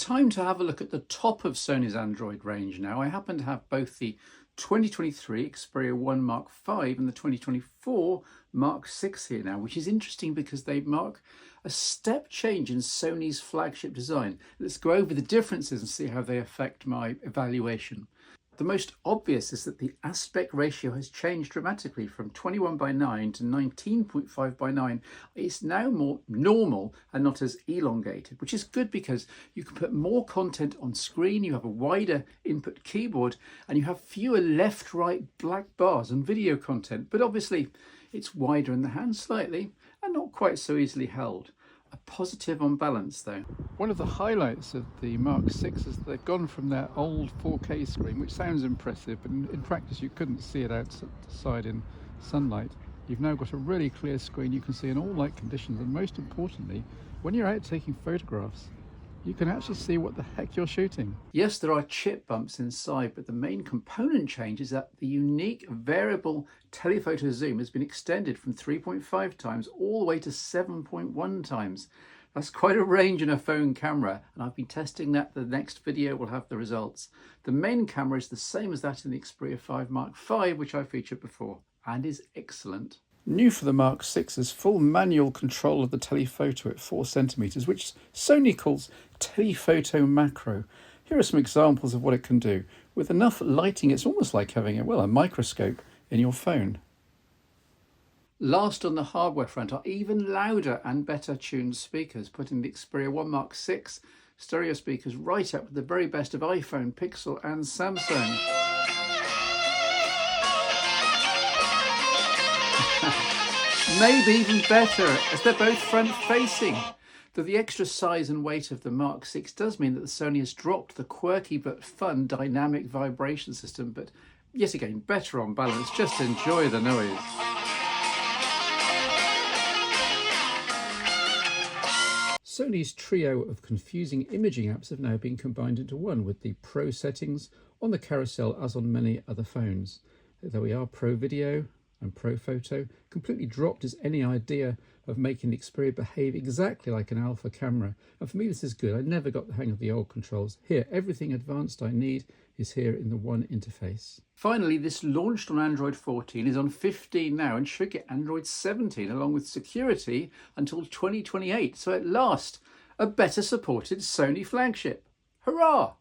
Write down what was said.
Time to have a look at the top of Sony's Android range now. I happen to have both the 2023 Xperia 1 Mark V and the 2024 Mark VI here now, which is interesting because they mark a step change in Sony's flagship design. Let's go over the differences and see how they affect my evaluation. The most obvious is that the aspect ratio has changed dramatically from 21:9 to 19.5:9. It's now more normal and not as elongated, which is good because you can put more content on screen, you have a wider input keyboard, and you have fewer left-right black bars on video content. But obviously it's wider in the hand slightly and not quite so easily held. A positive on balance though. One of the highlights of the Mark VI is they've gone from their old 4K screen, which sounds impressive, but in practice you couldn't see it outside in sunlight. You've now got a really clear screen you can see in all light conditions, and most importantly, when you're out taking photographs, you can actually see what the heck you're shooting. Yes, there are chip bumps inside, but the main component change is that the unique variable telephoto zoom has been extended from 3.5 times all the way to 7.1 times. That's quite a range in a phone camera, and I've been testing that. The next video will have the results. The main camera is the same as that in the Xperia 5 Mark V, which I featured before, and is excellent. New for the Mark VI is full manual control of the telephoto at 4 centimeters, which Sony calls telephoto macro. Here are some examples of what it can do. With enough lighting, it's almost like having a microscope in your phone. Last on the hardware front are even louder and better tuned speakers, putting the Xperia 1 Mark VI stereo speakers right up with the very best of iPhone, Pixel and Samsung. Maybe even better, as they're both front-facing. Though the extra size and weight of the Mark VI does mean that the Sony has dropped the quirky but fun dynamic vibration system, but yet again, better on balance. Just enjoy the noise. Sony's trio of confusing imaging apps have now been combined into one, with the Pro settings on the carousel as on many other phones. There we are, Pro Video and Pro Photo. Completely dropped is any idea of making the Xperia behave exactly like an alpha camera. And for me this is good. I never got the hang of the old controls. Here, everything advanced I need is here in the one interface. Finally, this launched on Android 14, is on 15 now, and should get Android 17 along with security until 2028. So at last, a better supported Sony flagship. Hurrah!